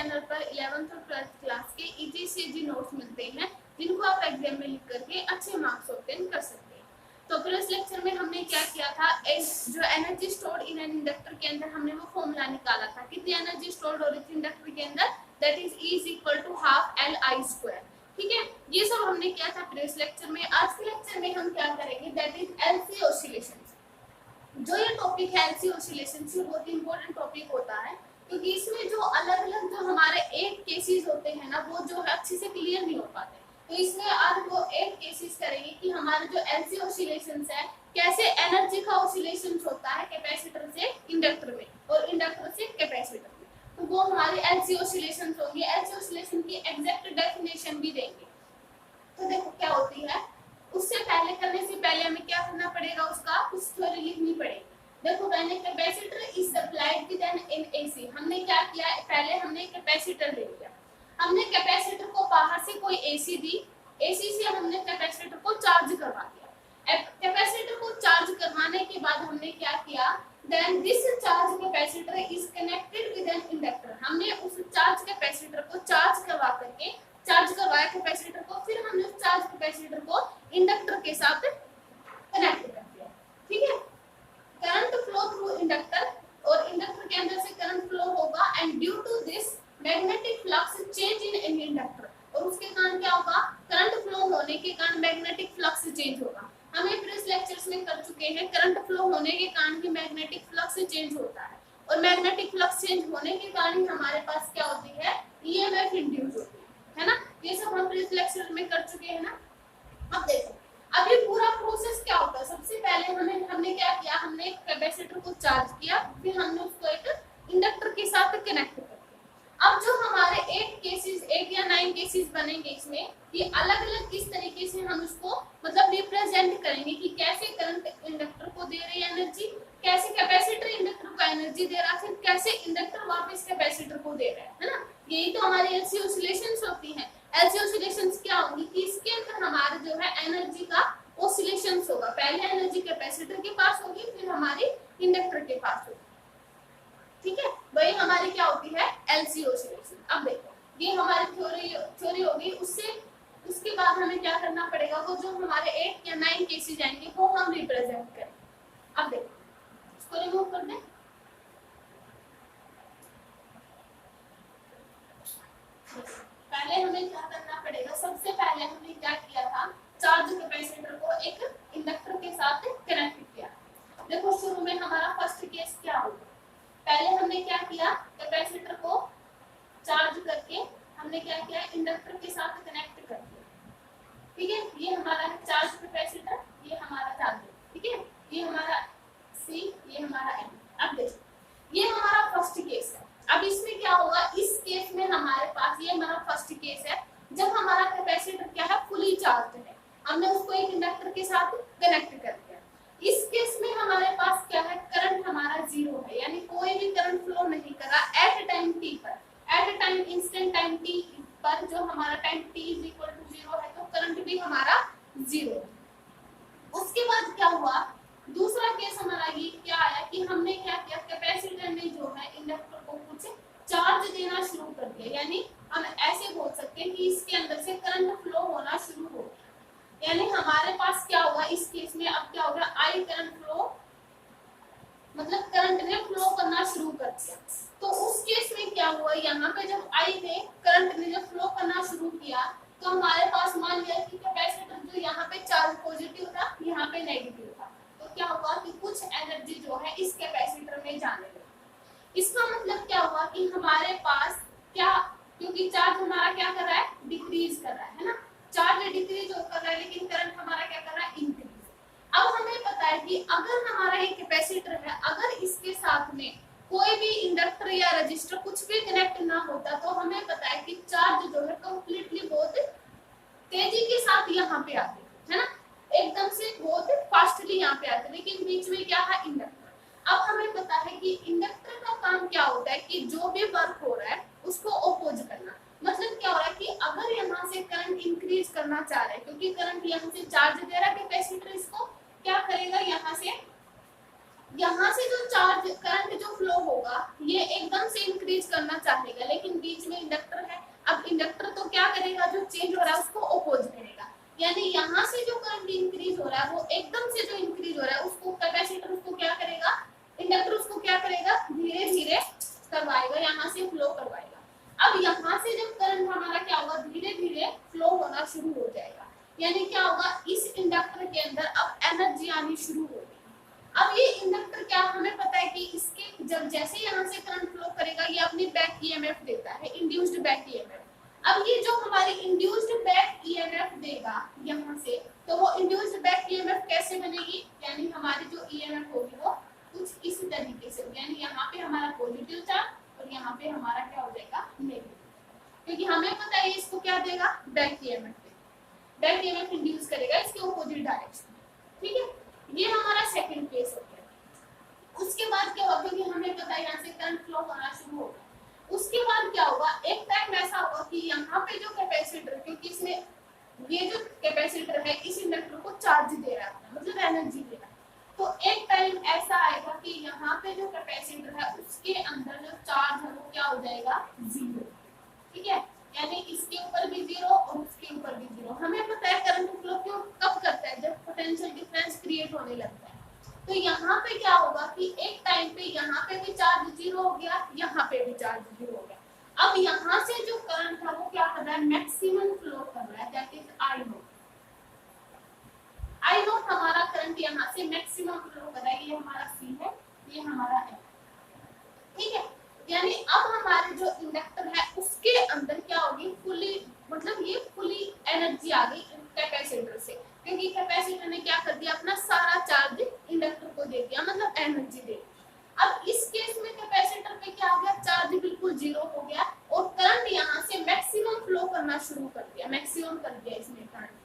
Channel पर 11th और 12th class के EGCG नोट्स मिलते हैं, जिनको आप एग्जाम में लिख करके अच्छे मार्क्स ऑब्टेन कर सकते हैं। तो प्रीवियस लेक्चर में हमने क्या किया था, जो energy stored in an inductor के अंदर हमने वो फॉर्मूला निकाला था, कितनी एनर्जी स्टोर्ड हो रही थी इंडक्टर के अंदर, that is E is equal to half Li²। ठीक है, ये सब हमने किया था प्रीवियस लेक्चर में। आज के लेक्चर में हम क्या करेंगे, दैट इज LC ऑसिलेशन। जो ये टॉपिक है LC ऑसिलेशन, ये बहुत इंपॉर्टेंट टॉपिक होता है, क्योंकि इसमें जो अलग अलग जो हमारे 8 केसेस होते हैं ना, वो जो है अच्छे से क्लियर नहीं हो पाते। तो इसमें आज वो 8 केसेस करेंगे कि हमारे जो LC ऑसिलेशंस है, कैसे एनर्जी का ऑसिलेशन होता है कैपेसिटर से इंडक्टर में और इंडक्टर से कैपेसिटर में, तो वो हमारे LC ऑसिलेशंस होंगे। LC ऑसिलेशन की एग्जैक्ट डेफिनेशन भी देंगे। तो देखो क्या होती है, उससे पहले करने से पहले हमें क्या करना पड़ेगा, उसका कुछ थ्योरी लिखनी पड़ेगी। देखो मैंने capacitor is supplied with an in AC, हमने क्या किया, पहले हमने कैपेसिटर ले लिया, हमने कैपेसिटर को बाहर से कोई एसी दी, एसी से हमने कैपेसिटर को चार्ज करवा दिया। कैपेसिटर को चार्ज करवाने के बाद हमने क्या किया, then this charge capacitor is connected with an inductor, हमने उस चार्ज कैपेसिटर को चार्ज करवा करके चार्ज करवाया कैपेसिटर को, फिर हमने उस चार्ज कैपेसिटर को इंडक्टर के साथ कनेक्ट कर दिया। ठीक है, करंट फ्लो थ्रू इंडक्टर, और इंडक्टर के अंदर से करंट फ्लो होगा, and due to this magnetic flux change in inductor, और उसके कारण क्या होगा, करंट फ्लो होने के कारण मैग्नेटिक फ्लक्स चेंज होगा। हमें प्रीवियस लेक्चर्स में कर चुके हैं, करंट फ्लो होने के कारण ही मैग्नेटिक फ्लक्स चेंज होता है, और मैग्नेटिक फ्लक्स चेंज होने के कारण ही हमारे पास क्या होती है, ईएमएफ इंड्यूस होती है ना। ये सब हम प्रीवियस लेक्चर में कर चुके हैं ना। अब देखो अब ये पूरा प्रोसेस क्या होता है, सबसे पहले हमने क्या किया, हमने कैपेसिटर को चार्ज किया, फिर हमने उसको एक इंडक्टर के साथ कनेक्ट कर दिया। अब जो हमारे 8 केसेस, 8 या 9 केसेस बनेंगे इसमें, ये अलग अलग किस तरीके से हम उसको मतलब रिप्रेजेंट करेंगे कि कैसे करंट इंडक्टर को दे रही है एनर्जी, कैसे कैपेसिटर इंडक्टर को एनर्जी दे रहा है, फिर कैसे इंडक्टर वापस कैपेसिटर को दे रहा है ना। यही तो हमारी एलसी ऑसिलेशंस होती हैं। एलसी ऑसिलेशंस क्या होंगी कि इसके अंदर हमारे जो है एनर्जी का ऑसिलेशंस होगा, पहले एनर्जी कैपेसिटर के पास होगी, फिर हमारी इंडक्टर के पास होगी। ठीक है, वही हमारी क्या होती है, एलसी ऑसिलेशन। अब देखो ये हमारी थ्योरी होगी, उसके बाद हमें क्या करना पड़ेगा, वो जो हमारे 8 या 9 केसेस आएंगे वो हम रिप्रेजेंट करें। अब देखो इसको रिमूव कर दें। पहले हमें क्या करना पड़ेगा, सबसे पहले हमने क्या किया था, चार्ज कैपेसिटर को एक इंडक्टर के साथ कनेक्ट किया। देखो शुरू में हमारा फर्स्ट केस क्या होगा, पहले हमने क्या किया, कैपेसिटर को चार्ज करके हमने क्या किया, इंडक्टर के साथ कनेक्ट कर दिया। ठीक है, ये हमारा है चार्ज कैपेसिटर, ये हमारा चार्जर। ठीक है, ये हमारा C, ये हमारा M। अब देखो ये हमारा फर्स्ट केस है। अब इसमें क्या होगा, इस केस में हमारे पास ये हमारा फर्स्ट केस है, जब हमारा कैपेसिटर क्या है, फुली चार्ज है, हमने उसको एक इंडक्टर के साथ कनेक्ट कर दिया। इस केस में हमारे पास क्या है, करंट हमारा 0 है, यानी कोई भी करंट फ्लो नहीं कर रहा एट टाइम t पर, at time instant time t पर, जो हमारा टाइम t = 0 है, तो करंट भी हमारा 0 है। उसके बाद क्या हुआ, दूसरा केस हमारा ये क्या आया कि हमने क्या किया, कैपेसिटर ने जो है इंडक्टर को कुछ चार्ज देना शुरू कर दिया, यानी हम ऐसे बोल सकते हैं कि इसके अंदर से करंट फ्लो होना शुरू हो गया। यानी हमारे पास क्या होगा इस केस में, अब क्या होगा, आई करंट फ्लो, मतलब करंट ने फ्लो करना शुरू कर दिया। तो उस केस में क्या हुआ, यहाँ पे जब आई ने करंट ने जब फ्लो करना शुरू किया, तो हमारे पास मान लिया कि कैपेसिटर जो यहाँ पे चार्ज पॉजिटिव था, यहाँ पे नेगेटिव था, तो क्या हुआ कि कुछ एनर्जी जो है इस कैपेसिटर में जाने लगी। इसका मतलब क्या हुआ कि हमारे पास क्या, क्योंकि चार्ज हमारा क्या कर रहा है, डिक्रीज कर रहा है ना, चार्ज डिक्रीज कर रहा है, लेकिन करंट हमारा क्या कर रहा है, इंक्रीज। अब हमें पता है कि अगर हमारा एक कैपेसिटर है, अगर इसके साथ में कोई भी इंडक्टर या रजिस्टर कुछ भी कनेक्ट ना होता, तो हमें पता है कि चार्ज जो है कंप्लीटली बहुत तेजी के साथ यहाँ पे आते है ना, एकदम से बहुत फास्टली यहाँ पे आते, लेकिन बीच में क्या है, इंडक्टर। अब हमें पता है कि इंडक्टर का काम क्या होता है कि जो भी वर्क हो रहा है उसको अपोज करना। मतलब क्या हो रहा है कि अगर यहाँ से करंट इंक्रीज करना चाह रहे हैं, क्योंकि करंट यहाँ से चार्ज दे रहा है कैपेसिटर, इसको क्या करेगा, यहाँ से यहाँ से जो चार्ज करंट जो फ्लो होगा ये एकदम से इंक्रीज करना चाहेगा, लेकिन बीच में इंडक्टर है। अब इंडक्टर तो क्या करेगा, जो चेंज हो रहा है उसको अपोज करेगा, यानी यहाँ से जो करंट इंक्रीज हो रहा है वो एकदम से जो इंक्रीज हो रहा है उसको कैपेसिटर उसको क्या करेगा, इंडक्टर उसको क्या करेगा, धीरे धीरे करवाएगा, यहाँ से फ्लो करवाएगा। अब यहाँ से जब करंट हमारा क्या होगा, धीरे धीरे फ्लो होना शुरू हो जाएगा, यानी क्या होगा, इस इंडक्टर के अंदर अब एनर्जी आनी शुरू होगी। अब ये इंडक्टर क्या, हमें पता है कि इसके जब जैसे यहाँ से करंट फ्लो करेगा ये अपनी बैक ईएमएफ देता है, इंड्यूस्ड बैक ईएमएफ। अब ये जो हमारी इंड्यूस्ड बैक ईएमएफ देगा यहाँ से, तो वो इंड्यूस्ड बैक ईएमएफ कैसे बनेगी, यानी हमारी जो ईएमएफ होगी वो कुछ इस तरीके से, यानी यहाँ पे हमारा पॉजिटिव चार्ज और यहाँ पे हमारा क्या हो जाएगा, नेगेटिव, क्योंकि हमें पता है इसको क्या देगा, बैक ईएमएफ देगा, बैक ईएमएफ इंड्यूस करेगा इसके अपोजिट डायरेक्शन में। ठीक है, ये हमारा सेकंड केस हो गया। उसके बाद क्या होगा, क्योंकि हमें पता है यहाँ से करंट फ्लो होना शुरू होगा, उसके बाद क्या होगा, एक टाइम ऐसा होगा कि यहाँ पे जो कैपेसिटर, क्योंकि इसने ये जो कैपेसिटर है इस इंडक्टर को चार्ज दे रहा है, मतलब एनर्जी दे रहा है, तो एक टाइम ऐसा आएगा कि यहाँ पे जो कैपेसिटर है उसके अंदर जो चार्ज है वो क्या हो जाएगा, जीरो। ठीक है, यानी इसके ऊपर भी जीरो और उसके ऊपर भी जीरो। हमें पता है करंट फ्लो क्यों कब करता है, जब पोटेंशियल डिफरेंस क्रिएट होने लगता है। तो यहाँ पे क्या होगा कि एक टाइम पे यहाँ पे भी चार्ज जीरो हो गया, यहाँ पे भी चार्ज जीरो हो गया। अब यहाँ से जो करंट है वो क्या कर रहा है, मैक्सिमम फ्लो कर रहा है, that is I note. I note हमारा करंट यहाँ से मैक्सिमम फ्लो कर रहा है, ये हमारा सी है, ये हमारा है। ठीक है, यानी अब हमारे जो इंडक्टर है उसके अंदर क्या होगी, फुली, मतलब ये फुली एनर्जी आ गई कैपेसिटर से, क्योंकि कैपेसिटर ने क्या कर दिया, अपना सारा चार्ज इंडक्टर को दे दिया, मतलब एनर्जी दे दी। अब इस केस में कैपेसिटर पे क्या हो गया, चार्ज बिल्कुल जीरो हो गया और करंट यहाँ से मैक्सिमम फ्लो करना शुरू कर दिया, मैक्सिमम कर दिया इसमें करंट।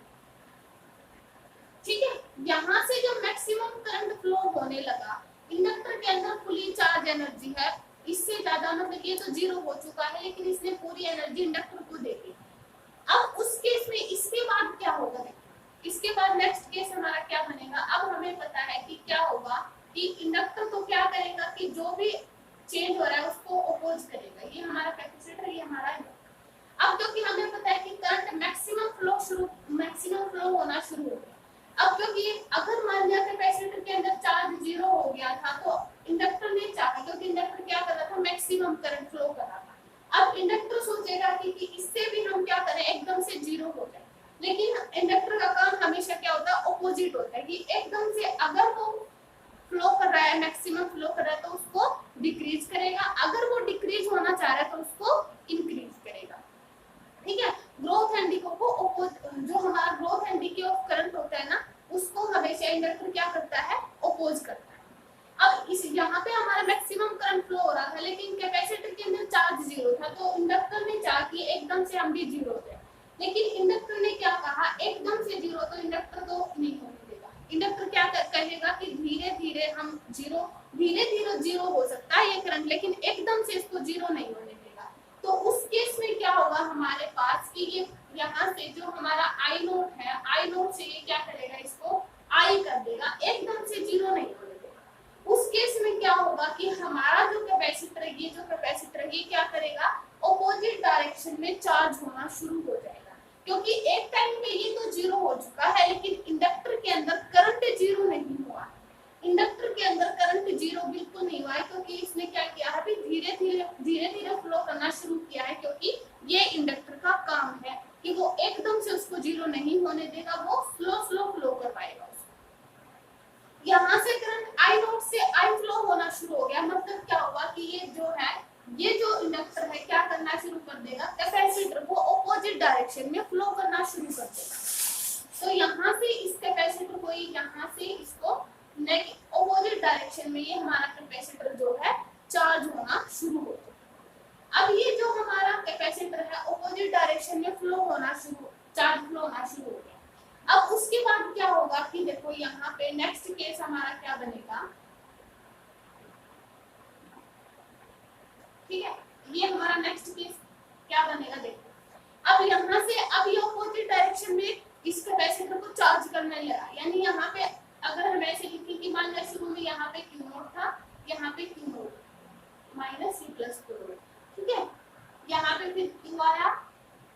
ठीक है, यहाँ से जब मैक्सिमम करंट फ्लो होने लगा, इंडक्टर के अंदर फुली चार्ज एनर्जी है, इससे ज्यादा, मतलब ये तो जीरो हो चुका है लेकिन इसने पूरी एनर्जी इंडक्टर को दे दी। अब उस केस में इसके बाद क्या होगा, इसके बाद नेक्स्ट केस हमारा क्या बनेगा, अब हमें पता है कि क्या होगा कि इंडक्टर तो क्या करेगा कि जो भी चेंज हो रहा है उसको अपोज करेगा, ये हमारा कैपेसिटर, ये हमारा इंडक्टर। अब क्योंकि हमें पता है कि करंट मैक्सिमम फ्लो होना शुरू हो गया, अब क्योंकि अगर मान लिया कैपेसिटर के अंदर चार्ज जीरो हो गया था तो इंडक्टर ने चाहा, क्योंकि इंडक्टर क्या कर रहा था, मैक्सिमम करंट फ्लो कर रहा था। अब इंडक्टर सोचेगा कि इससे भी हम क्या करें, एकदम से जीरो हो जाए, लेकिन इंडक्टर का काम हमेशा क्या होता है, ऑपोजिट होता है, कि एकदम से अगर वो फ्लो कर रहा है, मैक्सिमम फ्लो कर रहा है तो उसको डिक्रीज करेगा, अगर वो डिक्रीज होना चाह रहा है तो उसको इंक्रीज करेगा। ठीक है, ग्रोथ एंड डिके को जो हमारा growth and decay of current होता है ना, उसको हमेशा इंडक्टर क्या करता है, अपोज करता है। अब इस यहाँ पे हमारा मैक्सिमम करंट फ्लो हो रहा था लेकिन कैपेसिटर के अंदर चार्ज जीरो था, तो इंडक्टर ने चाहा कि एकदम से हम भी जीरो हो जाए, लेकिन इंडक्टर ने क्या कहा, एकदम से जीरो तो इंडक्टर तो नहीं होने देगा। इंडक्टर क्या कहेगा कि धीरे धीरे हम धीरे धीरे जीरो हो सकता है ये करंट, लेकिन एकदम से इसको जीरो नहीं होने देगा। तो उस केस में क्या होगा हमारे पास कि ये यहाँ से जो हमारा आई नोट है, आई नोट से ये क्या करेगा, इसको आई कर देगा, एकदम से जीरो नहीं होने देगा। उस केस में क्या होगा कि हमारा जो कैपेसिटर है, ये जो कैपेसिटर है ये क्या करेगा, ऑपोजिट डायरेक्शन में चार्ज होना शुरू हो जाएगा, क्योंकि एक टाइम पे ये तो जीरो हो चुका है लेकिन इंडक्टर के अंदर करंट जीरो नहीं हुआ, इंडक्टर के अंदर करंट जीरो बिल्कुल नहीं हुआ है, क्योंकि इसने क्या किया है, अभी धीरे धीरे फ्लो करना शुरू किया है, क्योंकि ये इंडक्टर का काम है कि वो एकदम से उसको जीरो नहीं होने देगा, वो स्लो फ्लो करवाएगा उसको। यहाँ से करंट आई नोट से आई फ्लो होना शुरू हो गया, मतलब क्या हुआ कि ये जो इंडक्टर है क्या करना शुरू कर देगा, कैपेसिटर को ऑपोजिट डायरेक्शन में फ्लो करना शुरू कर देगा। तो यहाँ से इस कैपेसिटर को यहाँ से इसको ऑपोजिट डायरेक्शन में ये हमारा कैपेसिटर जो है चार्ज होना शुरू हो गया। अब ये जो हमारा कैपेसिटर है ऑपोजिट डायरेक्शन में चार्ज फ्लो होना शुरू हो गया। अब उसके बाद क्या होगा कि देखो यहाँ पे नेक्स्ट केस हमारा क्या बनेगा, ठीक है, ये हमारा नेक्स्ट केस क्या बनेगा, देखो अब यहाँ से अब ये ऑपोजिट डायरेक्शन में इस कैपेसिटर को चार्ज करने लगा, यानी यहाँ पे अगर हम ऐसे लिखें कि मान लिया शुरू में यहाँ पे Q0 यहाँ पे Q naught minus C plus Q naught, ठीक है। यहाँ पे फिर क्यू आया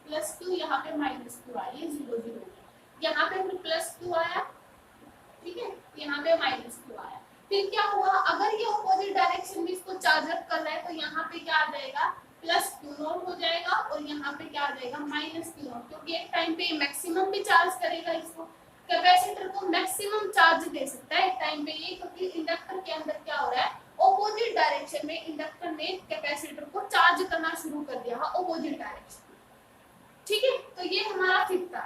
प्लस क्यू, यहाँ पे माइनस क्यू आया, ये 0 0 यहाँ पे फिर प्लस क्यू आया, ठीक है, यहाँ पे माइनस क्यू आया। फिर क्या हुआ, अगर ये अपोजिट डायरेक्शन में इसको चार्ज अप कर रहा है तो यहाँ पे क्या आ जाएगा, प्लस क्यू नॉट हो जाएगा और यहाँ पे क्या आ जाएगा, माइनस क्यू नॉट, क्योंकि एक टाइम पे मैक्सिमम भी चार्ज करेगा इसको। कैपेसिटर को मैक्सिमम चार्ज दे सकता है एक टाइम पे ये, क्योंकि इंडक्टर के अंदर क्या हो रहा है, अपोजिट डायरेक्शन में इंडक्टर ने कैपेसिटर को चार्ज करना शुरू कर दिया है अपोजिट डायरेक्शन में, ठीक है। तो ये हमारा फिफ्थ था,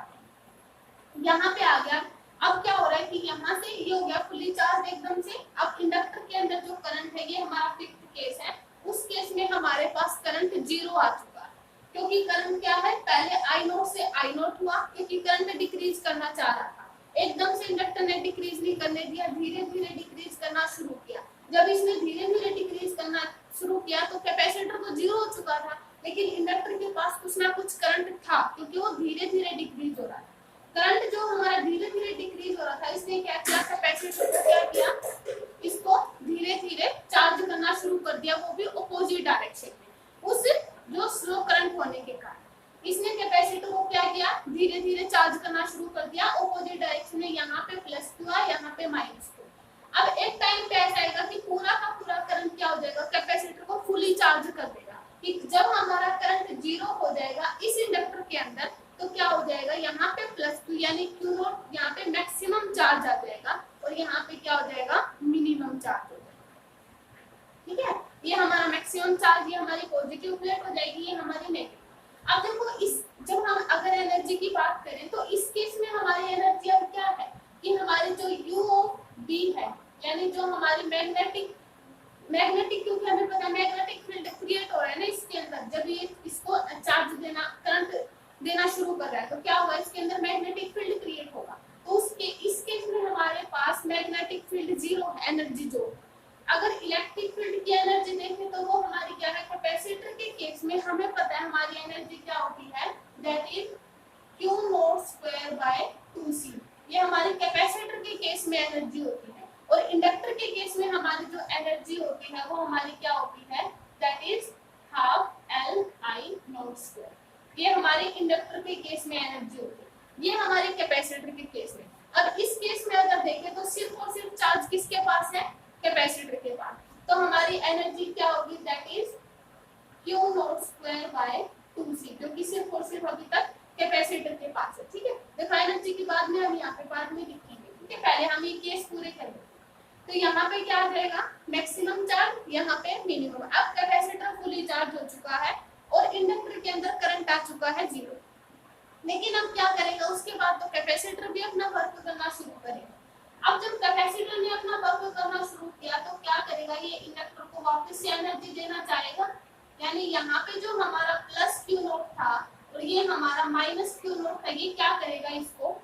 यहाँ पे आ गया। अब क्या हो रहा है कि यहाँ से ये हो गया फुली चार्ज एकदम से। अब इंडक्टर के अंदर जो करंट है, ये हमारा फिफ्थ केस है, उस केस में हमारे पास करंट 0 आ चुका है, क्योंकि करंट क्या है, पहले आई नोट से आई नोट हुआ, क्योंकि करंट डिक्रीज करना चाह रहा था। एकदम से इंडक्टर ने डिक्रीज नहीं करने दिया, धीरे धीरे डिक्रीज करना शुरू किया। जब इसने धीरे धीरे डिक्रीज करना शुरू किया तो कैपेसिटर तो 0 हो चुका था, लेकिन इंडक्टर के पास कुछ ना कुछ करंट था, क्योंकि वो धीरे धीरे डिक्रीज हो रहा था। करंट जो हमारा धीरे धीरे डिक्रीज हो रहा था, इसने क्या किया, कैपेसिटर को क्या किया, इसको धीरे धीरे चार्ज करना शुरू कर दिया, वो भी अपोजिट डायरेक्शन में। उस जो स्लो करंट होने के कारण इसने कैपेसिटर को क्या किया, धीरे धीरे चार्ज करना शुरू कर दिया अपोजिट डायरेक्शन में। यहाँ पे प्लस क्यू है, यहाँ पे माइनस क्यू। अब एक टाइम पे ऐसा आएगा कि पूरा का पूरा करंट क्या हो जाएगा, कैपेसिटर को फुली चार्ज कर देगा। कि जब हमारा करंट 0 हो जाएगा इस इंडक्टर के अंदर, तो क्या हो जाएगा, यहाँ पे प्लस क्यू यानी क्यू नॉट, यहाँ पे मैक्सिमम चार्ज आ जाएगा और यहाँ पे क्या हो जाएगा, मिनिमम चार्ज हो जाएगा, ठीक है। ये हमारा मैक्सिमम चार्ज, ये हमारी पॉजिटिव प्लेट हो जाएगी, ये हमारी नेगेटिव। अब देखो इस, जब हम अगर एनर्जी की बात करें तो इस केस में हमारी एनर्जी अब क्या है कि हमारी जो यू ऑफ बी है, यानी जो हमारी मैग्नेटिक, क्योंकि हमें पता है मैग्नेटिक फील्ड क्रिएट हो रहा है ना इसके अंदर, जब ये इसको चार्ज देना, करंट देना शुरू कर रहा है, तो क्या होगा, इसके अंदर मैग्नेटिक फील्ड क्रिएट होगा। तो उसके इस केस में हमारे पास मैग्नेटिक फील्ड 0 एनर्जी जो। अगर इलेक्ट्रिक फील्ड की एनर्जी देखें तो वो हमारी क्या है, कैपेसिटर के केस में हमें पता है हमारी एनर्जी क्या होती है, that is Q not square by 2C। ये हमारी कैपेसिटर के केस में एनर्जी होती है, और इंडक्टर के केस में हमारी जो एनर्जी होती है वो हमारी क्या होती है, that is half LI not square. ये हमारे इंडक्टर के केस में एनर्जी होती है, ये हमारे कैपेसिटर के केस में। अब इस केस में अगर देखें तो सिर्फ और सिर्फ चार्ज किसके पास है, कैपेसिटर के पास। तो हमारी एनर्जी क्या होगी, that is Q not square by 2C, क्योंकि सिर्फ और सिर्फ अभी तक कैपेसिटर के पास है, ठीक है। देखो एनर्जी की बाद में हम यहाँ पे बाद में लिखेंगे, ठीक है, पहले हम ये केस पूरे कर लेंगे। तो यहाँ पे क्या आ जाएगा, मैक्सिमम चार्ज, यहाँ पे मिनिमम। अब कैपेसिटर फुली चार्ज हो चुका है और इंडक्टर के अंदर करंट आ चुका है 0, लेकिन अब क्या करेगा, उसके बाद तो कैपेसिटर भी अपना वर्क करना शुरू करेगा। अब जब कैपेसिटर ने अपना वर्क करना शुरू किया तो क्या करेगा, ये इंडक्टर को वापस से एनर्जी देना चाहेगा, यानी यहाँ पे जो हमारा प्लस क्यू नॉट था और ये हमारा माइनस क्यू नॉट था, ये क्या करेगा, इसको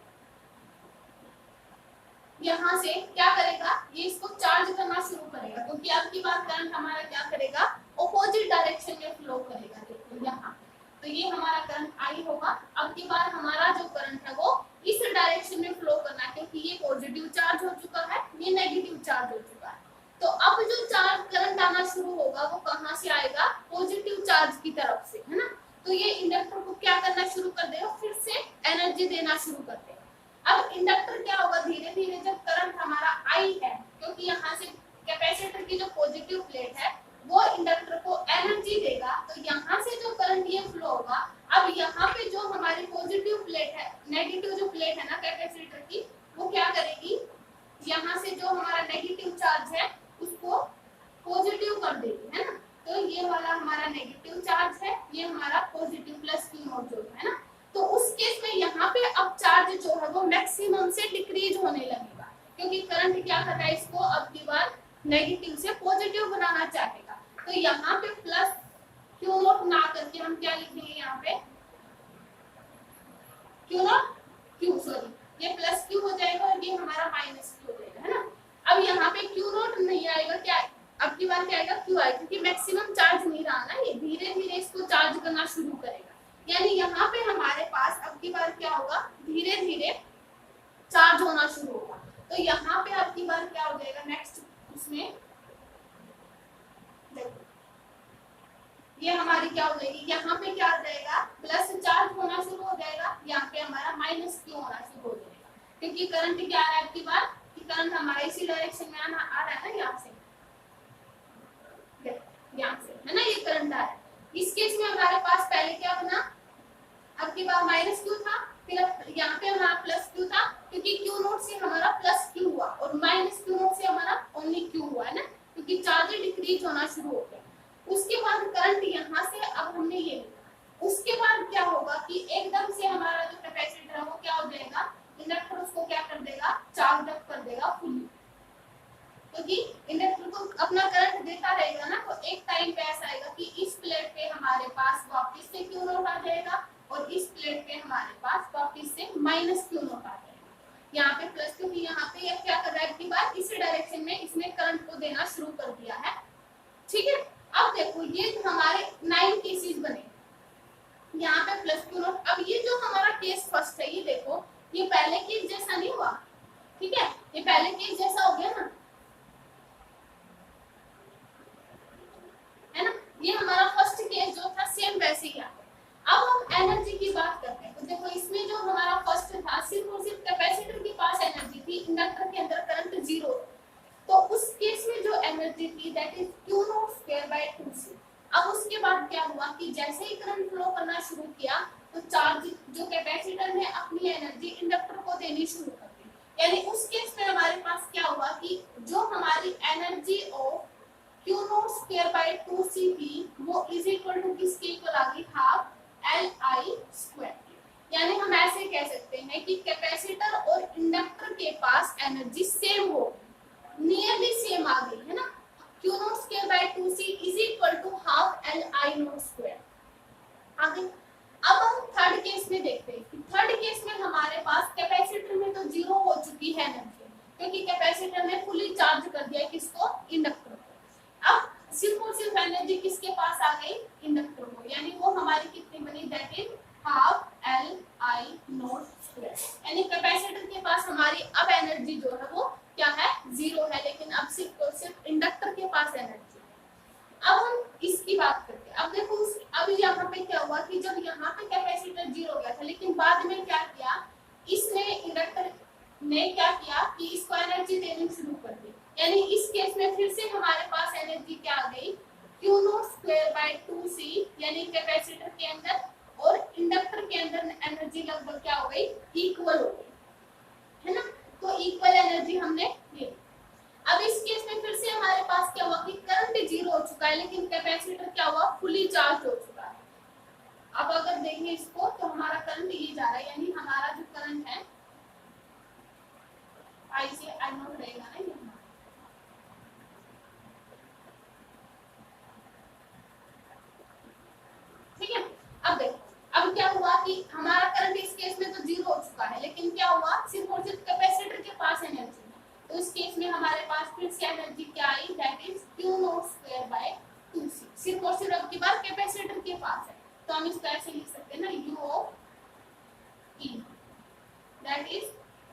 यहाँ से क्या करेगा, ये इसको चार्ज करना शुरू करेगा, क्योंकि अब की बार करंट हमारा क्या करेगा, अपोजिट डायरेक्शन में फ्लो करेगा। देखो यहाँ, तो ये हमारा करंट आई होगा। अब की बार हमारा जो करंट है वो इस डायरेक्शन में फ्लो करना है, क्योंकि ये पॉजिटिव चार्ज हो चुका है, ये नेगेटिव चार्ज हो चुका है। तो अब जो चार्ज करंट आना शुरू होगा वो कहाँ से आएगा, पॉजिटिव चार्ज की तरफ से, है ना। तो ये इंडक्टर को क्या करना शुरू कर देगा, फिर से एनर्जी देना शुरू कर देगा। अब इंडक्टर क्या होगा, धीरे धीरे जब करंट हमारा आई है, क्योंकि यहाँ से कैपेसिटर की जो पॉजिटिव प्लेट है वो इंडक्टर को एनर्जी देगा, तो यहाँ से जो करंट ये फ्लो होगा। अब यहाँ पे जो हमारी पॉजिटिव प्लेट है, नेगेटिव जो प्लेट है ना कैपेसिटर की, वो क्या करेगी, यहाँ से जो हमारा नेगेटिव चार्ज है उसको पॉजिटिव कर देगी, है ना। तो ये वाला हमारा नेगेटिव चार्ज है, ये हमारा पॉजिटिव प्लस क्यू नॉट जो है ना। तो उस केस में यहाँ पे अब चार्ज जो है वो मैक्सिमम से डिक्रीज होने लगेगा, क्योंकि करंट क्या कर रहा है, इसको अब की बार नेगेटिव से पॉजिटिव बनाना चाहेगा। तो यहाँ पे प्लस क्यू नॉट ना करके हम क्या लिखेंगे, यहाँ पे क्यू नॉट क्यू, सॉरी ये प्लस क्यू हो जाएगा और ये हमारा माइनस क्यू हो जाएगा, है ना। अब यहाँ पे क्यू नॉट नहीं आएगा, क्या अब की बार क्या आएगा, क्यू आएगा, क्योंकि मैक्सिमम चार्ज नहीं रहा ना, ये धीरे धीरे इसको चार्ज करना शुरू करेगा। यानी यहाँ पे हमारे पास अब की बार क्या होगा, धीरे धीरे चार्ज होना शुरू होगा। तो यहाँ पे अब की बार क्या हो जाएगा, नेक्स्ट उसमें ये हमारी क्या हो जाएगी, यहाँ पे क्या आ जाएगा प्लस चार्ज होना शुरू हो जाएगा, यहाँ पे हमारा माइनस क्यू होना शुरू हो जाएगा, क्योंकि करंट क्या आ रहा है आपकी बात कि करंट हमारा इसी डायरेक्शन में आना आ रहा है ना, यहाँ से है ना, ये करंट आ रहा है। इस केस में हमारे पास पहले क्या बना, आपकी बार माइनस क्यू था, फिर यहाँ पे हमारा प्लस क्यू था, क्योंकि क्यू नोट से हमारा प्लस क्यू हुआ और माइनस क्यू नोट से हमारा ओनली क्यू हुआ है ना, क्योंकि चार्ज डिक्रीज होना शुरू हो गया। उसके बाद करंट यहाँ से अब हमने ये लिया, उसके बाद क्या होगा कि एकदम से हमारा जो कैपेसिटर है वो क्या हो जाएगा, इंडक्टर उसको क्या कर देगा, चार्ज अप कर देगा फुली, क्योंकि इंडक्टर को अपना करंट देता रहेगा ना, तो एक टाइम पे ऐसा आएगा कि इस प्लेट पे हमारे पास वापस से क्यू नोट आ जाएगा और इस प्लेट पे हमारे पास वापस से माइनस क्यू नोट आ जाएगा, यहाँ पे प्लस, क्योंकि यहाँ पे ये क्या कर रहा है कि बात इसी डायरेक्शन में इसने करंट को देना शुरू कर दिया है। ठीक है, अब देखो ये हमारे 9 केसेस बने, यहाँ पे प्लस क्यू नोट। अब ये जो हमारा केस फर्स्ट है, ये देखो ये पहले केस जैसा नहीं हुआ, ठीक है, ये पहले केस जैसा हो गया ना, है ना, ये हमारा फर्स्ट केस जो था सेम वैसे ही आ गया। अब हम एनर्जी की बात करते हैं, तो देखो इसमें जो हमारा फर्स्ट था सिर्फ और सिर्फ कैपेसिटर के पास एनर्जी थी, इंडक्टर के अंदर करंट 0, तो उस केस में जो एनर्जी थी that is q not square by 2c। अब उसके बाद क्या हुआ कि जैसे ही करंट फ्लो करना शुरू किया तो चार्ज जो कैपेसिटर ने अपनी एनर्जी इंडक्टर को देनी शुरू कर दी, यानी उस केस में हमारे पास क्या हुआ कि जो हमारी energy of q not square by 2c थी वो इज इक्वल टू किसके इक्वल आ गई, हाफ Li स्क्वायर। यानी हम ऐसे कह सकते हैं कि कैपेसिटर और इंडक्टर के पास एनर्जी सेम हो, नियरली सेम आ गई है ना, q not square by 2c is equal to half Li not square आ गई। अब हम थर्ड केस में देखते हैं कि थर्ड केस में हमारे पास कैपेसिटर में तो 0 हो चुकी है एनर्जी, क्योंकि कैपेसिटर ने फुली चार्ज कर दिया किसको, इंडक्टर को। अब सिर्फ और सिर्फ एनर्जी किसके पास आ गई, इंडक्टर को, यानी वो हमारी कितनी बनी, that is half Li not square. यानी कैपेसिटर के पास हमारी अब एनर्जी जो है वो क्या है, 0 है, लेकिन अब सिर्फ और सिर्फ इंडक्टर के पास एनर्जी है। अब हम इसकी बात करते हैं। अब देखो अब यहाँ पे क्या हुआ कि जब यहाँ पे कैपेसिटर 0 हो गया था, लेकिन बाद में क्या किया, इसने इंडक्टर ने क्या किया कि इसको एनर्जी देनी शुरू कर दी, यानी इस केस में फिर से हमारे पास एनर्जी क्या आ गई, q not square by 2c, यानी कैपेसिटर के अंदर और इंडक्टर के अंदर एनर्जी लगभग क्या हो गई, इक्वल हो गई, है ना, तो इक्वल एनर्जी हमने ले। अब इस केस में फिर से हमारे पास क्या हुआ कि करंट 0 हो चुका है, लेकिन कैपेसिटर क्या हुआ, फुली चार्ज हो चुका है। अब अगर देखें इसको तो हमारा करंट ये जा रहा है, यानी हमारा जो करंट है आई से आई नॉट रहेगा ना यहाँ, ठीक है। अब देखो अब क्या हुआ कि हमारा करंट इस केस में तो 0 हो चुका है, लेकिन क्या हुआ सिर्फ और सिर्फ कैपेसिटर के पास एनर्जी है, तो इस केस में हमारे पास फिर से एनर्जी क्या आई, that is q not square by 2c। सिर्फ और सिर्फ अब की बार कैपेसिटर के पास है, तो हम इसको ऐसे लिख सकते हैं ना, u of e that is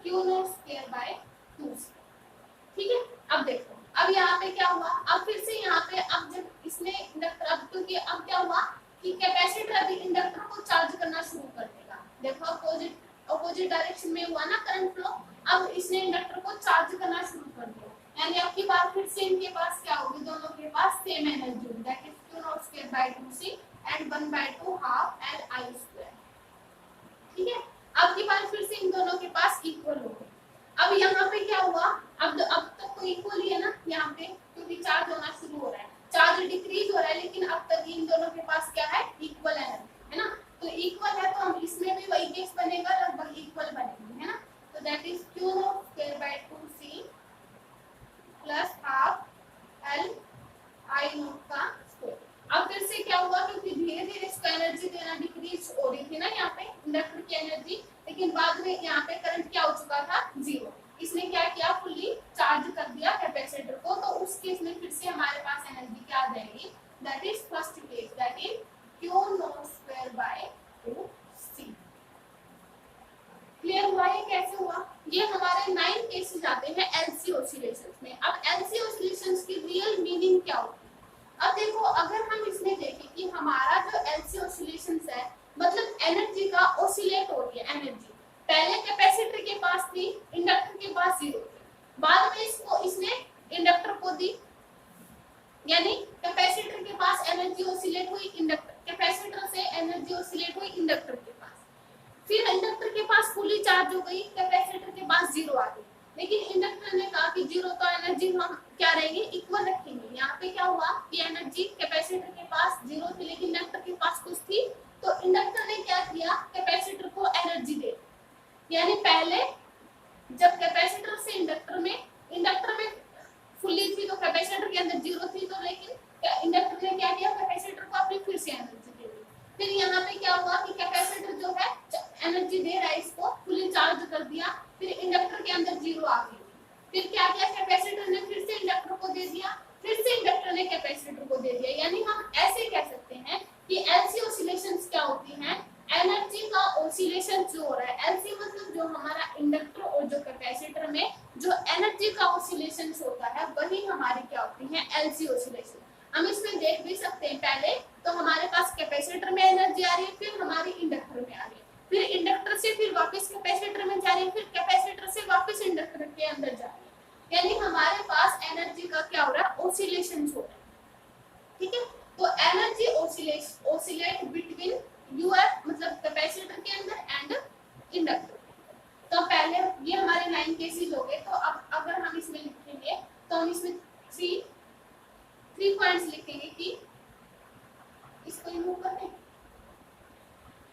q not square by 2c, ठीक है। अब देखो अब यहाँ पे क्या हुआ, अब फिर से यहाँ पे अब जब इसने इंडक्टर, अब क्योंकि अब क्या हुआ कि कैपेसिटर अभी इंडक्टर को चार्ज करना शुरू कर देगा, देखो अपोजिट डायरेक्शन में हुआ ना करंट फ्लो, अब इसने इंडक्टर को चार्ज करना शुरू कर दिया, यानी अब की बार फिर से इनके पास क्या होगी, दोनों के पास सेम एनर्जी होगी, that is q not square by 2c and 1/2 half Li square, ठीक है। अब की बार फिर से इन दोनों के पास इक्वल हो गए। अब यहाँ पे क्या हुआ, अब तक तो इक्वल ही है ना यहाँ पे, क्योंकि चार्ज होना शुरू हो रहा है, चार्ज डिक्रीज हो रहा है, लेकिन अब तक इन दोनों के पास क्या है, इक्वल एनर्जी है ना, तो इक्वल है, तो हम इसमें भी वही केस बनेगा, लगभग इक्वल बनेगी, है ना, तो that is q not square by 2c plus half Li not का स्क्वायर। अब फिर से क्या हुआ, क्योंकि धीरे धीरे इसको एनर्जी देना डिक्रीज हो रही थी ना यहाँ पे इंडक्टर की एनर्जी, लेकिन बाद में यहाँ पे करंट क्या हो चुका था, 0, इसने क्या किया, फुली चार्ज कर दिया कैपेसिटर को, तो उस केस में फिर से हमारे पास एनर्जी क्या आ जाएगी, that is first case, that is q not square by 2c। Clear हुआ ये कैसे हुआ, ये हमारे 9 केसेस आते हैं एलसी ऑसिलेशंस में। अब एलसी ऑसिलेशंस की रियल मीनिंग क्या होती है, अब देखो अगर हम इसमें देखें कि हमारा जो एलसी ऑसिलेशंस है मतलब एनर्जी का ऑसिलेट हो रही है एनर्जी, पहले कैपेसिटर के पास थी, इंडक्टर के पास जीरो थी, बाद में इसको इसने इंडक्टर को दी, यानी कैपेसिटर के पास एनर्जी ऑसिलेट हुई, इंडक्टर कैपेसिटर से एनर्जी ऑसिलेट हुई इंडक्टर के पास, फिर इंडक्टर के पास फुली चार्ज हो गई, कैपेसिटर के पास जीरो आ गई, लेकिन इंडक्टर ने कहा कि जीरो तो एनर्जी हम क्या रहेंगे इक्वल रखेंगे। यहाँ पे क्या हुआ कि एनर्जी कैपेसिटर के पास जीरो थी लेकिन इंडक्टर के पास कुछ थी, तो इंडक्टर ने क्या किया कैपेसिटर को एनर्जी दे, यानी पहले जब कैपेसिटर से इंडक्टर में फुल्ली थी तो कैपेसिटर के अंदर जीरो थी, तो लेकिन इंडक्टर ने क्या किया कैपेसिटर को अपनी फिर से एनर्जी दे दी। फिर यहाँ पे क्या हुआ कि कैपेसिटर जो है एनर्जी दे रहा है इसको फुली चार्ज कर दिया, फिर इंडक्टर के अंदर जीरो आ गई, फिर क्या किया कैपेसिटर ने फिर से इंडक्टर को दे दिया, फिर से इंडक्टर ने कैपेसिटर को दे दिया, यानी हम ऐसे कह सकते हैं कि एलसी ऑसिलेशंस क्या होती हैं, एनर्जी का ऑसिलेशन जो हो रहा है, एलसी मतलब जो हमारा इंडक्टर और जो कैपेसिटर में जो एनर्जी का ऑसिलेशन होता है वही हमारी क्या होती है एलसी ऑसिलेशन। हम इसमें देख भी सकते हैं, पहले तो हमारे पास कैपेसिटर में एनर्जी आ रही है, फिर हमारी इंडक्टर में आ रही है, फिर इंडक्टर से फिर वापस कैपेसिटर में जा रही है, फिर कैपेसिटर से वापस इंडक्टर के अंदर जा रही है, यानी हमारे पास एनर्जी का क्या हो रहा है ऑसिलेशन हो रहा है। ठीक है, तो एनर्जी ऑसिलेट बिटवीन यूएफ मतलब कैपेसिटर के अंदर एंड इंडक्टर। तो पहले ये हमारे 9 केसेस हो गए, तो अब अगर हम इसमें लिखेंगे तो हम इसमें थ्री पॉइंट्स लिखेंगे कि इसको रिमूव कर दें।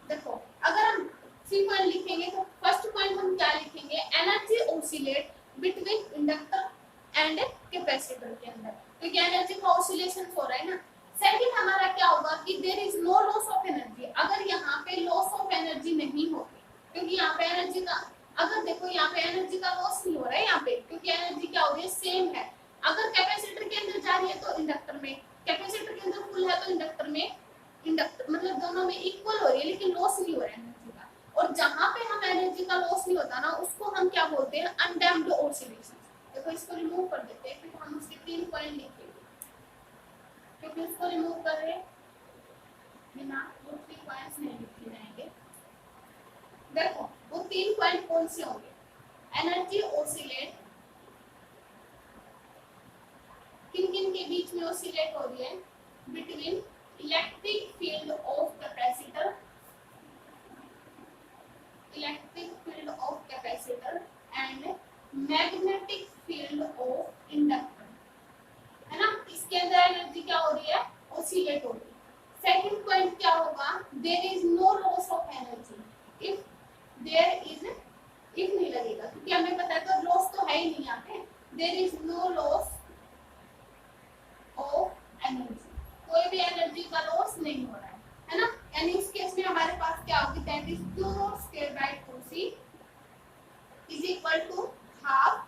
देखो अगर हम 3 पॉइंट लिखेंगे तो फर्स्ट पॉइंट हम क्या लिखेंगे, energy oscillate between inductor and capacitor के अंदर, क्योंकि एनर्जी का ऑसिलेशन हो रहा है ना। सेकंड हमारा क्या होगा कि there is no loss of energy, अगर यहाँ पे लॉस ऑफ एनर्जी नहीं होगी, क्योंकि यहाँ पे एनर्जी का अगर देखो यहाँ पे एनर्जी का लॉस नहीं हो रहा है यहाँ पे, क्योंकि एनर्जी क्या हो रही है सेम है, अगर कैपेसिटर के अंदर जा रही है तो इंडक्टर में, कैपेसिटर के अंदर फुल है तो इंडक्टर में, इंडक्टर मतलब दोनों में इक्वल हो रही है लेकिन लॉस नहीं हो रहा है एनर्जी का। और जहां पे हम एनर्जी का लॉस नहीं होता ना उसको हम क्या बोलते हैं अनडैम्प्ड ऑसिलेशन। देखो इसको रिमूव कर देते हैं, फिर हम उसके 3 पॉइंट लिखेंगे, क्योंकि उसको रिमूव कर रहे बिना वो 3 पॉइंट्स नहीं लिखे जाएंगे। देखो वो 3 पॉइंट कौन से होंगे, एनर्जी ऑसिलेट किन किन के बीच में ऑसिलेट हो रही है, between electric field of capacitor, electric field of capacitor and magnetic field of inductor, है ना। इसके अंदर एनर्जी क्या हो रही है ऑसिलेट हो रही है। सेकंड पॉइंट क्या होगा, there is no loss of energy, if there is if नहीं लगेगा क्योंकि हमें पता है तो लॉस तो है ही नहीं यहाँ पे, there is no loss of energy, कोई भी एनर्जी का लॉस नहीं हो रहा है ना। यानी इस केस में हमारे पास क्या होगी, that is q not square by 2c is equal to half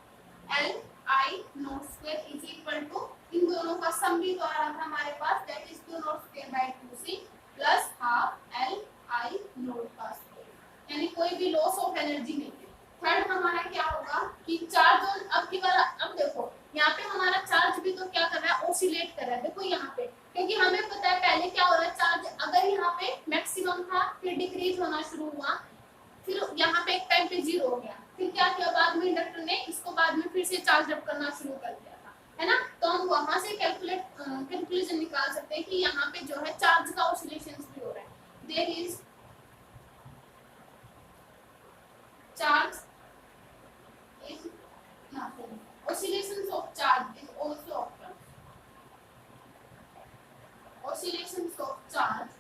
l i not square is equal to इन दोनों का सम भी तो आ रहा था हमारे पास, that is q not square by 2c plus half l i not का स्क्वायर, यानी कोई भी लॉस ऑफ एनर्जी नहीं है। थर्ड हमारा क्या होगा कि चार्ज ऑन, अब की बार अब देखो यहाँ पे हमारा चार्ज भी तो क्या कर रहा है ऑसिलेट कर रहा है, देखो यहाँ पे, क्योंकि हमें पता है पहले क्या हो रहा है चार्ज अगर यहाँ पे मैक्सिमम था फिर डिक्रीज होना शुरू हुआ, फिर यहाँ पे एक टाइम पे 0 हो गया, फिर क्या किया बाद में इंडक्टर ने इसको बाद में फिर से चार्ज अप करना शुरू कर दिया था, है ना। तो हम वहां से कैलकुलेशन निकाल सकते हैं कि यहाँ पे जो है चार्ज का ऑसिलेशन भी हो रहा है, there is charge is oscillations of charge is also occur, oscillations of charge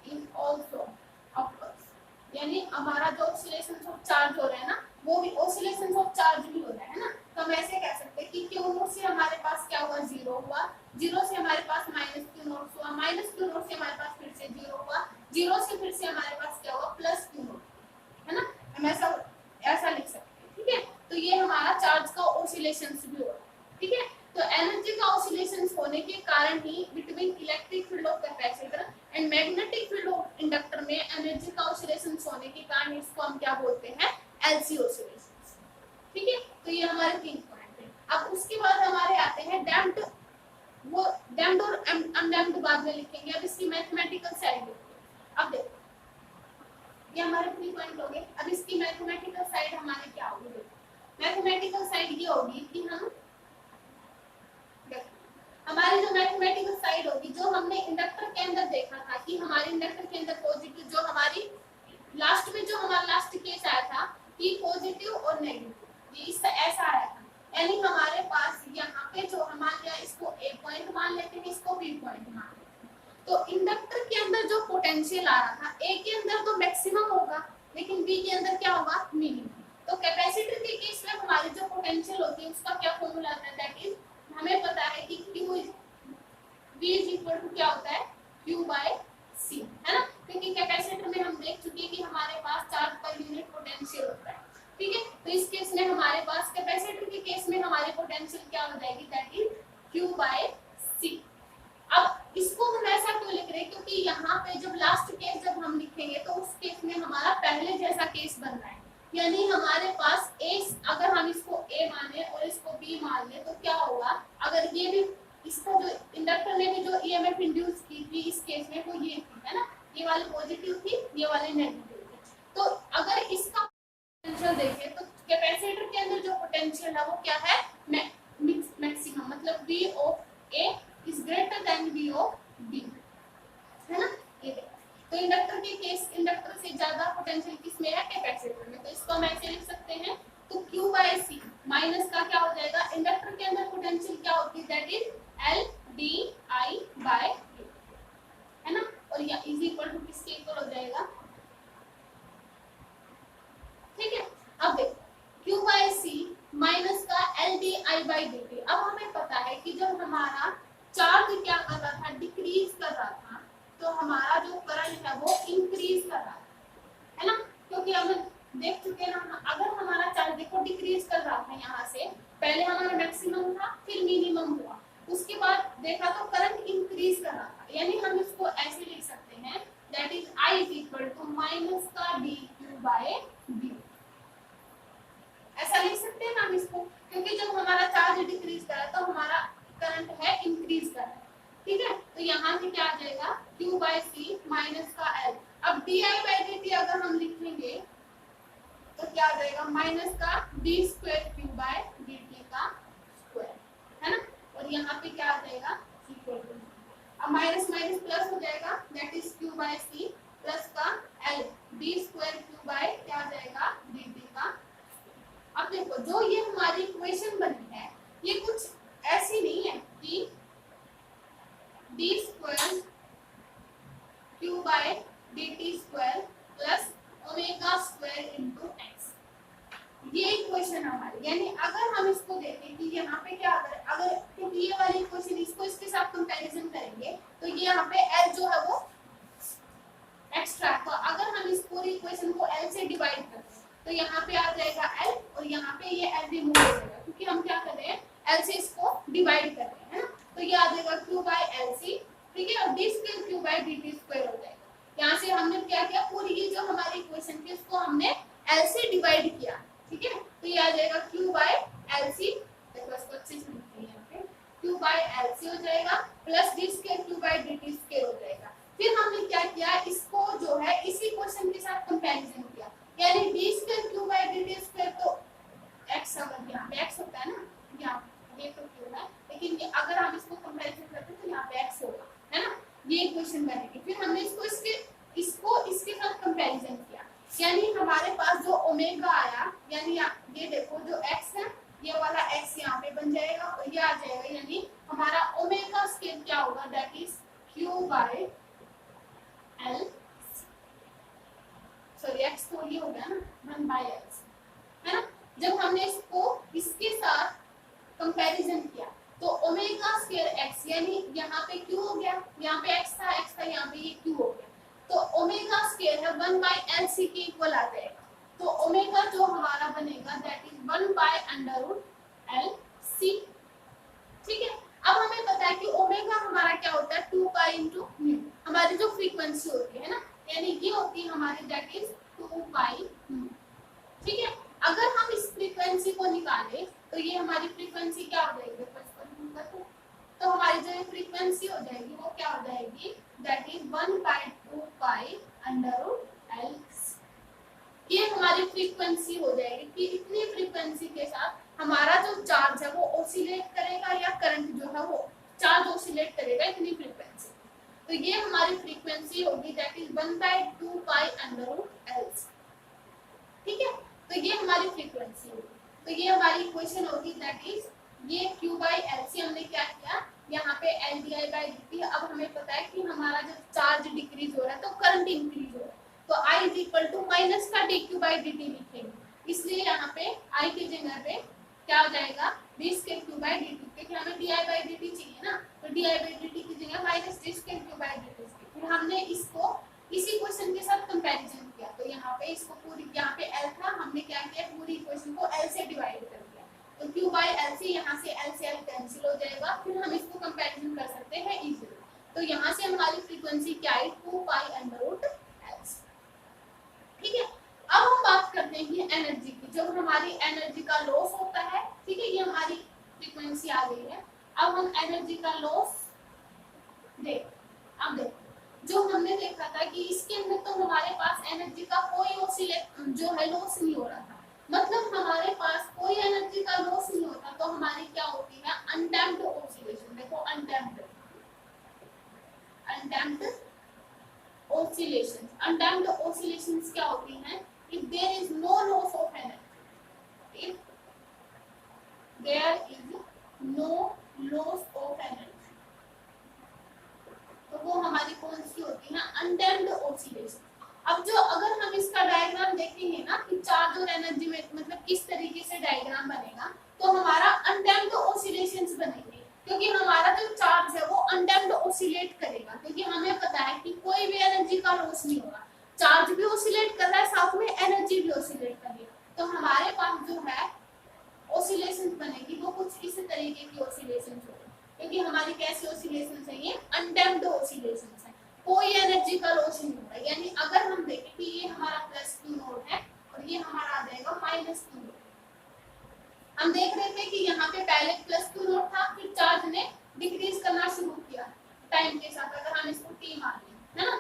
is also occurs, यानी हमारा जो oscillations of charge हो रहा है ना वो भी oscillations of charge भी हो रहा है ना। तो हम ऐसे कह सकते हैं कि q नॉट से हमारे पास क्या हुआ 0 हुआ, 0 से हमारे पास माइनस q नॉट हुआ, माइनस q नॉट से हमारे पास फिर से 0 हुआ, 0 से फिर से हमारे पास क्या हुआ प्लस q नॉट, है ना। हम ऐसा लिख सकते हैं, ठीक है। तो ये हमारा चार्ज का ऑसिलेशंस भी हो रहा है, ठीक है। तो एनर्जी का ऑसिलेशंस होने के कारण ही between electric field of capacitor and magnetic field of inductor में एनर्जी का ऑसिलेशंस होने के कारण इसको हम क्या बोलते हैं एलसी ऑसिलेशंस, ठीक है। तो ये हमारे 3 पॉइंट है। अब उसके बाद हमारे आते हैं डैम्प्ड वो डैम्ड और अनडैम्ड बाद में लिखेंगे। अब इसकी मैथमेटिकल साइड देखो। अब देखो ये हमारे 3 पॉइंट हो गए। अब इसकी मैथमेटिकल साइड हमारे क्या होगी, देखो मैथमेटिकल साइड ये होगी कि हम हमारी जो मैथमेटिकल साइड होगी, जो हमने इंडक्टर के अंदर देखा था कि हमारे इंडक्टर के अंदर पॉजिटिव, जो हमारी लास्ट में जो हमारा लास्ट केस आया था कि पॉजिटिव और नेगेटिव, ये इससे ऐसा आया था। यानी हमारे पास यहाँ पे जो हमारे इसको ए पॉइंट मान लेते हैं, इसको बी पॉइंट मान लेते हैं। तो इंडक्टर के अंदर जो पोटेंशियल आ रहा था, ए के अंदर तो मैक्सिमम होगा लेकिन बी के अंदर क्या होगा, मिनिमम। तो कैपेसिटर के केस में हमारी जो पोटेंशियल होती है उसका क्या फॉर्मूला आता है, दैट इज हमें पता है कि Q V is equal to क्या होता है, Q बाय C, है ना। क्योंकि कैपेसिटर में हम देख चुके हैं कि हमारे पास चार्ज पर यूनिट पोटेंशियल होता है, ठीक है। तो इस केस में हमारे पास कैपेसिटर के केस में हमारी पोटेंशियल क्या हो जाएगी, that is Q by C। अब इसको हम ऐसा क्यों लिख रहे हैं, क्योंकि यहाँ पे जब लास्ट केस जब हम लिखेंगे तो उस केस में हमारा पहले जैसा केस बन रहा है। यानी हमारे पास A, अगर हम इसको A माने और इसको B मान ले तो क्या होगा, अगर ये भी इसका जो इंडक्टर ने भी जो ईएमएफ इंड्यूस की थी इस केस में वो ये थी, है ना, ये वाली पॉजिटिव थी, ये वाली नेगेटिव थी। तो अगर इसका पोटेंशियल देखें तो कैपेसिटर के अंदर जो पोटेंशियल है वो क्या है, मैक्सिमम, मतलब V of A is greater than V of B, है ना। ये तो इंडक्टर के केस, इंडक्टर से ज्यादा पोटेंशियल किसमें है, कैपेसिटर में। तो इसको हम ऐसे लिख सकते हैं, तो Q बाय C माइनस का क्या हो जाएगा, इंडक्टर के अंदर पोटेंशियल क्या होती है, that is L D I by A, है ना। और ये इज इक्वल टू किसके इक्वल हो जाएगा, ठीक है। अब देखो Q बाय C माइनस का L D I by dt। अब हमें पता है कि जब हमारा चार्ज क्या कर रहा था, डिक्रीज कर रहा था, तो हमारा जो करंट है वो इंक्रीज कर रहा है ना। क्योंकि हम देख चुके हैं ना, अगर हमारा चार्ज देखो डिक्रीज कर रहा था, यहाँ से पहले हमारा मैक्सिमम था फिर मिनिमम हुआ, उसके बाद देखा तो करंट इंक्रीज कर रहा था। यानी हम इसको ऐसे लिख सकते हैं, that is I is equal to minus का dq बाय dt, ऐसा लिख सकते हैं ना हम इसको। क्योंकि जब हमारा चार्ज डिक्रीज कर रहा है तो हमारा करंट है इंक्रीज कर रहा है, ठीक है। तो यहाँ से क्या आ जाएगा, Q बाय C माइनस का L। अब di बाय dt अगर हम लिखेंगे तो क्या आ जाएगा, माइनस का d square Q by dt का स्क्वायर, है ना। और यहाँ पे क्या आ जाएगा, इक्वल टू, अब माइनस माइनस प्लस हो जाएगा, that is Q by C plus का L d square Q by क्या आ जाएगा, dt का। अब देखो जो ये हमारी इक्वेशन बनी है ये कुछ ऐसी नहीं है कि d square Q by dt square plus omega square into x, ये इक्वेशन हमारी। यानी अगर हम इसको देखें कि यहाँ पे क्या अगर क्योंकि ये वाली इक्वेशन इसको इसके साथ कंपैरिजन करेंगे तो ये यहाँ पे L जो है वो एक्स्ट्रा, तो अगर हम इस पूरी इक्वेशन को L से डिवाइड करते हैं तो यहाँ पे आ जाएगा L और यहाँ पे ये L रिमूव हो जाएगा, क्योंकि हम क्या कर रहे हैं, L से इसको डिवाइड कर रहे हैं, है ना। तो ये आ जाएगा Q बाय LC, ठीक है, और d square Q by dt square हो जाएगा। यहाँ से हमने क्या किया, पूरी ये जो हमारी इक्वेशन थी उसको हमने L से डिवाइड किया, ठीक है। तो ये आ जाएगा Q बाय LC, देखो इसको अच्छे से लिखते हैं, यहाँ पे Q बाय LC हो जाएगा plus d square Q by dt square हो जाएगा। फिर हमने क्या किया, इसको जो है इसी क्वेश्चन के साथ कंपैरिजन किया, यानी d square Q by dt square तो x, अगर यहाँ पे x होता है ना, यहाँ ये तो Q है, लेकिन ये अगर हम इसको कंपैरिजन करते हैं तो यहाँ पे x होगा, है ना। ये इक्वेशन बनेगी। फिर हमने इसको इसके साथ कंपैरिजन किया, यानी हमारे पास जो ओमेगा आया, यानी ये देखो जो x है ये वाला x यहाँ पे बन जाएगा और ये आ जाएगा, यानी हमारा ओमेगा स्क्वायर क्या होगा, that is Q by L, sorry x तो ये हो गया ना 1 बाय L, है ना। जब हमने इसको इसके साथ कंपैरिजन किया तो ओमेगा स्क्वायर x, यानी यहाँ पे Q हो गया, यहाँ पे x था यहाँ पे ये Q हो गया, तो ओमेगा स्क्वायर है 1 बाय LC के इक्वल आ जाएगा। तो ओमेगा जो हमारा बनेगा that is 1 by under root LC, ठीक है। अब हमें पता है कि ओमेगा हमारा क्या होता है, 2 पाई इनटू म्यू, हमारी जो फ्रीक्वेंसी होती है ना, यानी ये होती है हमारी दैट इज 2 पाई म्यू, ठीक है। अगर हम इस फ्रीक्वेंसी को निकालें तो ये हमारी फ्रीक्वेंसी क्या हो जाएगी, तो हमारी जो फ्रीक्वेंसी हो जाएगी वो क्या हो जाएगी, that is 1/2 pi under root L. ये हमारी फ्रीक्वेंसी हो जाएगी कि इतनी फ्रीक्वेंसी के साथ हमारा जो चार्ज है वो ऑसिलेट करेगा या करंट जो है वो चार्ज ऑसिलेट करेगा इतनी फ्रीक्वेंसी। तो ये हमारी फ्रीक्वेंसी होगी that is 1/2 pi under root L. ठीक है, तो ये हमारी फ्रीक्वेंसी होगी। तो ये हमारी इक्वेशन होगी दैट इज ये Q बाई एल से हमने क्या किया, यहाँ पे L D I by d T. अब हमें पता है कि हमारा जब चार्ज डिक्रीज हो रहा है तो करंट इंक्रीज हो रहा है, तो I is equal to minus का d q by d t लिखेंगे। इसलिए यहाँ पे I की जगह पे क्या हो जाएगा, D square Q by d T, क्योंकि हमें D I by d T चाहिए ना, तो D I by d T की जगह minus D square Q by d T. फिर हमने इसको इसी क्वेश्चन के साथ कंपैरिजन किया, तो यहाँ पे इसको पूरी, यहाँ पे एल था, हमने क्या किया पूरी इक्वेशन को एल से डिवाइड कर दिया, तो क्यू बाई एल से यहाँ से एल कैंसिल हो जाएगा। फिर हम इसको कंपैरिजन कर सकते हैं इजीली। तो यहाँ से हमारी फ्रीक्वेंसी क्या है, 2 पाई अंडर रूट एल। ठीक है, अब हम बात करते हैं एनर्जी की। जब हमारी एनर्जी का लॉस होता है, ठीक है, ये हमारी फ्रीक्वेंसी आ गई है। अब हम एनर्जी का लॉस देख, अब देखो जो हमने देखा था कि इसके अंदर तो हमारे पास एनर्जी का कोई ऑसिलेट जो है लॉस नहीं हो रहा था, मतलब हमारे पास कोई एनर्जी का लॉस नहीं होता, तो हमारी क्या होती है अनडैम्प्ड ऑसिलेशन। देखो अनडैम्प्ड ऑसिलेशंस, अनडैम्प्ड ऑसिलेशंस क्या होती हैं, if there is no loss of energy, if there is no loss of energy, तो वो हमारी कौन सी होती है अनडैम्प्ड ऑसिलेशन। अब जो अगर हम इसका डायग्राम देखेंगे ना कि चार्ज और एनर्जी में मतलब किस तरीके से डायग्राम बनेगा, तो हमारा अनडैम्प्ड ऑसिलेशंस बनेंगे, क्योंकि हमारा जो चार्ज है वो अनडैम्प्ड ऑसिलेट करेगा, क्योंकि हमें पता है कि कोई भी एनर्जी का लॉस नहीं होगा, चार्ज भी ऑसिलेट कर रहा है साथ में एनर्जी भी ऑसिलेट कर रही है। तो हमारे पास जो है ऑसिलेशंस बनेगी वो कुछ इस तरीके की ऑसिलेशंस होगी, क्योंकि हमारी कैसी ऑसिलेशंस है, ये अनडैम्प्ड ऑसिलेशंस है, कोई एनर्जी का लॉस नहीं होगा। यानी अगर हम देखें कि ये हमारा प्लस Q नोट है और ये हमारा आ जाएगा माइनस Q नोट। हम देख रहे थे कि यहाँ पे पहले प्लस Q नोट था, फिर चार्ज ने डिक्रीज करना शुरू किया टाइम के साथ। अगर हम इसको T मान लें, है ना,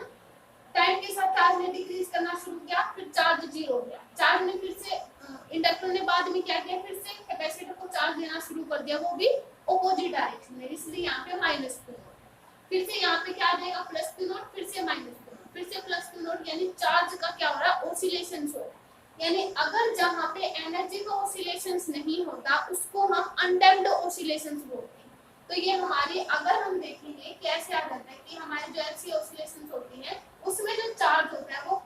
टाइम के साथ चार्ज ने डिक्रीज करना शुरू किया, फिर चार्ज 0 हो गया। चार्ज ने फिर से इंडक्टर ने बाद में क्या किया, फिर से कैपेसिटर को चार्ज देना शुरू कर दिया, वो भी ऑपोजिट डायरेक्शन में, इसलिए यहाँ पे माइनस Q नोट। फिर से यहाँ पे क्या आ जाएगा प्लस Q नोट, फिर से माइनस Q नोट, फिर से प्लस Q नोट, यानी चार्ज का क्या हो रहा है ऑसिलेशंस हो रहा है। यानी अगर जहाँ पे एनर्जी का ऑसिलेशंस नहीं होता उसको हम अनडैम्प्ड ऑसिलेशंस बोलते हैं। तो ये हमारी अगर हम देखेंगे कैसे आ जाता है कि हमारे जो ऐसी ऑसिलेशंस होती हैं उसमें जो चार्ज होता है वो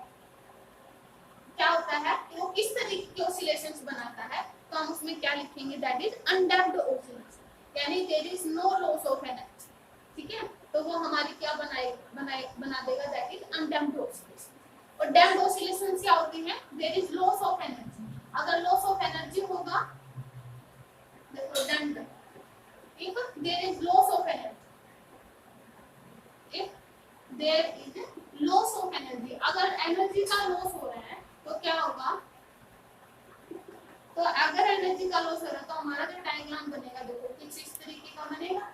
क्या होता है कि वो किस तरीके की ऑसिलेशंस बनाता है, तो हम उसमें क्या लिखेंगे, दैट इज अनडैम्प्ड ऑसिलेशन, यानी there is no loss of energy. ठीक है, तो वो हमारी क्या बना देगा, दैट इज अनडैम्प्ड ऑसिलेशन। और डैम्प्ड ऑसिलेशंस क्या होती हैं, there is loss of energy. अगर लॉस ऑफ एनर्जी होगा, देखो डैम्प्ड, ठीक है, there is loss of energy, if there is loss of energy, अगर एनर्जी का लॉस हो रहा है तो क्या होगा, तो अगर एनर्जी का लॉस हो रहा है तो हमारा जो डायग्राम बनेगा देखो कुछ इस तरीके का बनेगा,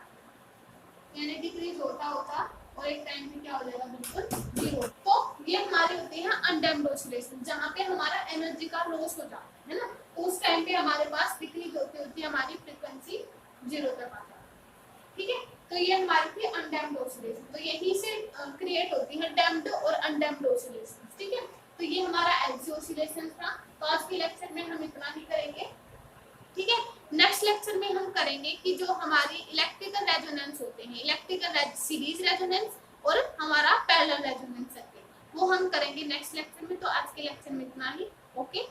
यानी डिक्रीज होता होता और एक टाइम पे क्या हो जाएगा बिल्कुल 0। तो ये हमारे होते हैं अनडैम्प्ड ऑसिलेशन, जहाँ पे हमारा एनर्जी का लॉस हो जाता है ना, तो उस टाइम पे हमारे पास डिक्रीज होती होती हमारी फ्रीक्वेंसी 0 तक आ जाती है। ठीक है, तो ये हमारी थी अनडैम्प्ड ऑसिलेशन। तो यही से क्रिएट होती है डैम्प्ड और अनडैम्प्ड ऑसिलेशन। ठीक है, तो ये हमारा एलसी ऑसिलेशन था। तो आज के लेक्चर में हम इतना ही करेंगे। ठीक है, नेक्स्ट लेक्चर में हम करेंगे कि जो हमारी इलेक्ट्रिकल रेजोनेंस होते हैं, इलेक्ट्रिकल सीरीज रेजोनेंस और हमारा पैरेलल रेजोनेंस सर्किट, वो हम करेंगे नेक्स्ट लेक्चर में। तो आज के लेक्चर में इतना ही। ओके।